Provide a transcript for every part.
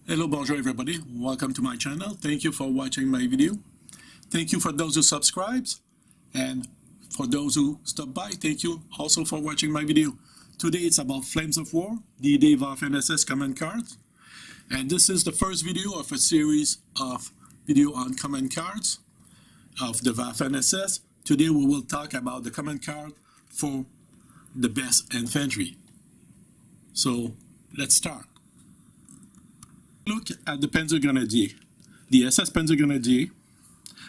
Hello, bonjour everybody. Welcome to my channel. Thank you for watching my video. Thank you for those who subscribes, and for those who stop by, thank you also for watching my video. Today it's about Flames of War, D-Day Waffen SS command cards. And this is the first video of a series of video on command cards of the Waffen SS. Today we will talk about the command card for the best infantry. So let's start. Look at the Panzer Grenadier, the SS Panzer Grenadier.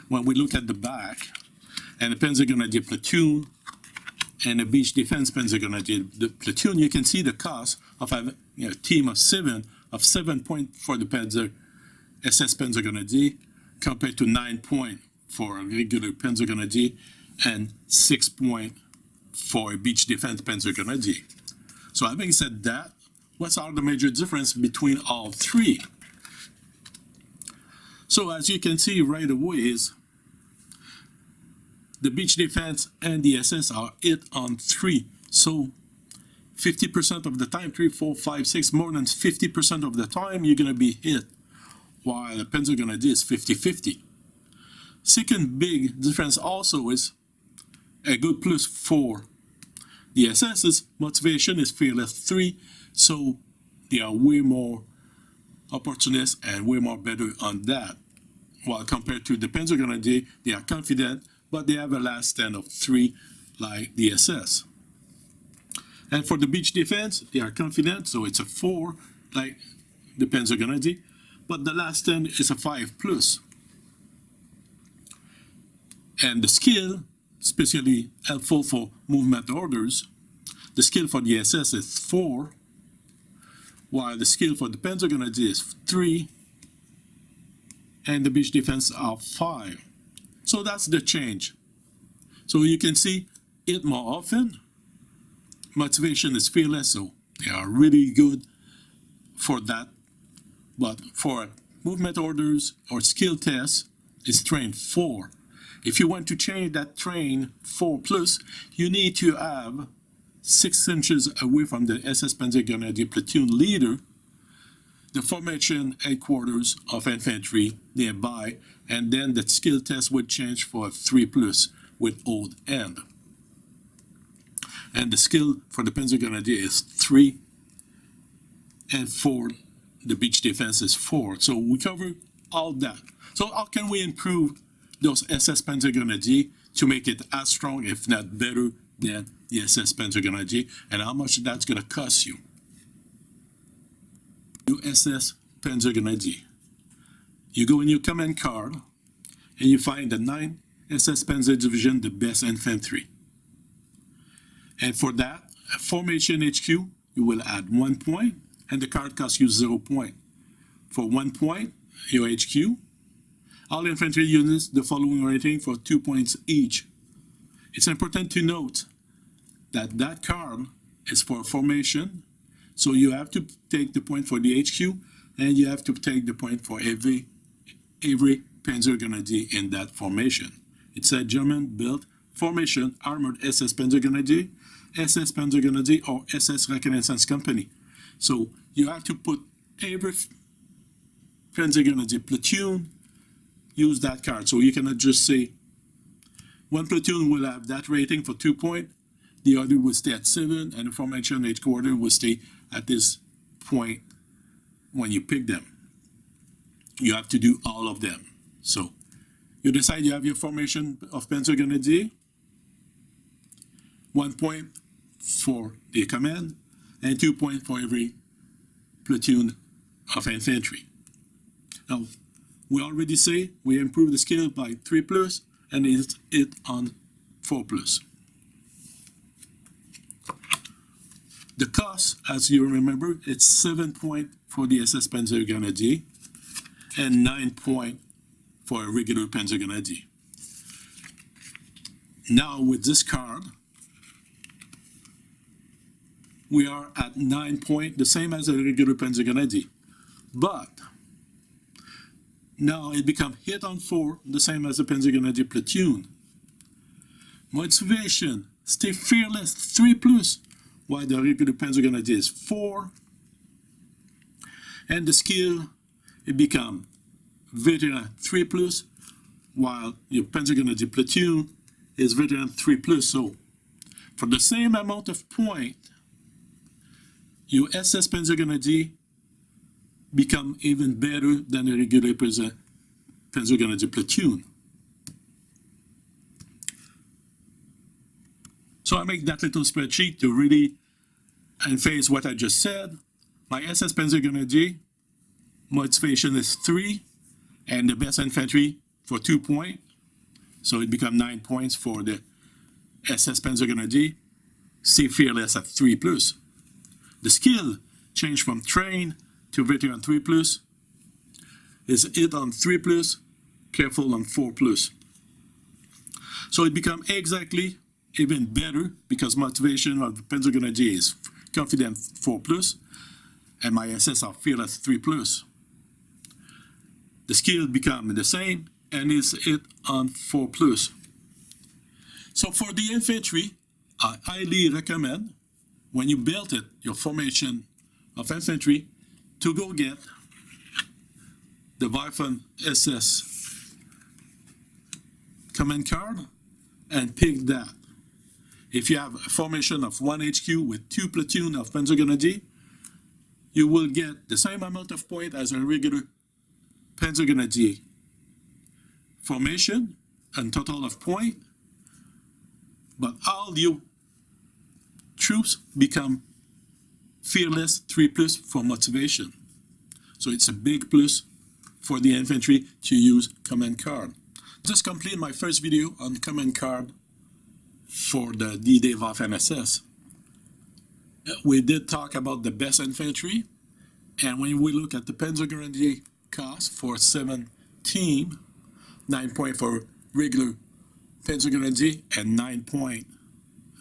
When we look at the back, and the Panzer Grenadier platoon, and the Beach Defense Panzer Grenadier the platoon, you can see the cost of having a team of 7 points for the Panzer SS Panzer Grenadier, compared to 9 points for a regular Panzer Grenadier, and 6 points for a Beach Defense Panzer Grenadier. So having said that, what are the major difference between all three? So as you can see right away is the Beach Defense and the SS are hit on 3. So 50% of the time, 3, 4, 5, 6, more than 50% of the time you're going to be hit, while the Panzer Grenadier is 50-50. Second big difference also is a good plus 4. The SS's motivation is fearless 3, so they are way more opportunist and way more better on that. While compared to the Panzer Grenadier, they are confident, but they have a last stand of 3 like the SS. And for the Beach Defense, they are confident, so it's a 4 like the Panzer Grenadier, but the last stand is a 5+. And the skill, especially helpful for movement orders, the skill for the SS is 4, while the skill for the Panzer Grenadier is 3, and the Beach Defense are 5. So that's the change. So you can see it more often. Motivation is fearless, so they are really good for that. But for movement orders or skill tests, it's train 4. If you want to change that train 4+, you need to have 6 inches away from the SS Panzer Grenadier platoon leader, the formation headquarters of infantry nearby, and then the skill test would change for a 3+ with old end. And the skill for the Panzer Grenadier is 3, and for the Beach Defense is 4. So we cover all that. So how can we improve those SS Panzer Grenadier to make it as strong, if not better, than the SS Panzer Grenadier, and how much that's going to cost you? Your SS Panzer Grenadier. You go in your command card, and you find the 9 SS Panzer Division, the best infantry. And for that, formation HQ, you will add 1 point, and the card costs you 0 point. For 1 point, your HQ, all infantry units, the following rating for 2 points each. It's important to note that that card is for formation, so you have to take the point for the HQ, and you have to take the point for every Panzer Grenadier in that formation. It's a German-built formation, armored SS Panzer Grenadier, SS Panzer Grenadier, or SS Reconnaissance Company. So you have to put every Panzer Grenadier platoon, use that card. So you cannot just say one platoon will have that rating for 2 points, the other will stay at 7, and the formation headquarters will stay at this point when you pick them. You have to do all of them. So you decide you have your formation of Panzer Grenadier, 1 point for the command, and 2 points for every platoon of infantry. Now, we already say we improve the skill by 3+, and it's it on 4+. The cost, as you remember, it's 7 points for the SS Panzer Grenadier and 9 points for a regular Panzer Grenadier. Now with this card, we are at 9 points, the same as a regular Panzer Grenadier. But now it becomes hit on 4, the same as a Panzer Grenadier platoon. Motivation, stay fearless, 3+, while the regular Panzer Grenadier is 4. And the skill it becomes Veteran 3+, while your Panzer Grenadier platoon is Veteran 3+. So for the same amount of point, your SS Panzer Grenadier become even better than a regular Panzer Grenadier platoon. So I make that little spreadsheet to really emphasize what I just said. My SS Panzer Grenadier motivation is 3, and the best infantry for 2 points. So it becomes 9 points for the SS Panzer Grenadier. Stay fearless at 3+. The skill change from train to Veteran 3+. Is it on 3+, careful on 4+. So it becomes exactly even better because motivation of the Panzer Grenadier is confident 4+, and my SS are fearless 3+. The skill become the same, and is it on 4+. So for the infantry, I highly recommend, when you build it, your formation of infantry, to go get the Waffen SS command card and pick that. If you have a formation of 1 HQ with 2 platoon of Panzer Grenadier, you will get the same amount of points as a regular Panzer Grenadier formation and total of point, but all your troops become fearless 3+ for motivation. So it's a big plus for the infantry to use command card. Just complete my first video on command card for the D-Day Waffen SS. We did talk about the best infantry, and when we look at the Panzer Grenadier cost for 7 team, 9 points for regular Panzer Grenadier and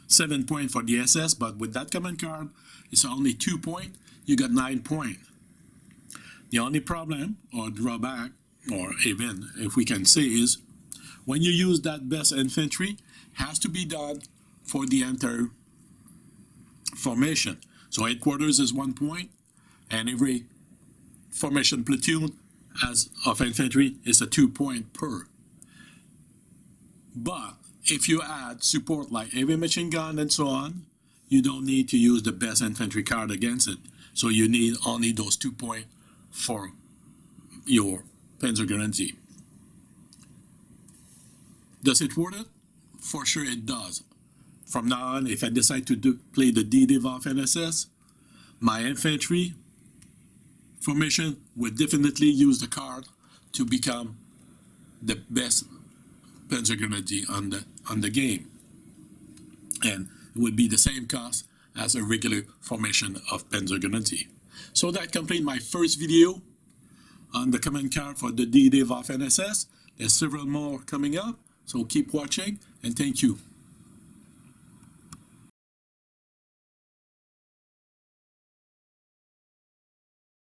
7 points for the SS, but with that command card, it's only 2 points, you got 9 points. The only problem or drawback, or even if we can say, is when you use that best infantry, has to be done for the entire formation. So headquarters is 1 point, and every formation platoon as of infantry is a 2 point per. But if you add support like heavy machine gun and so on, you don't need to use the best infantry card against it. So you need only those 2 points for your Panzer Grenadier. Does it worth it? For sure it does. From now on, if I decide to play the D-Day Waffen SS, my infantry formation would definitely use the card to become the best Panzer Grenadier on the game, and it would be the same cost as a regular formation of Panzer Grenadier. So that completes my first video on the command card for the D-Day Waffen SS. There's several more coming up, so keep watching, and thank you.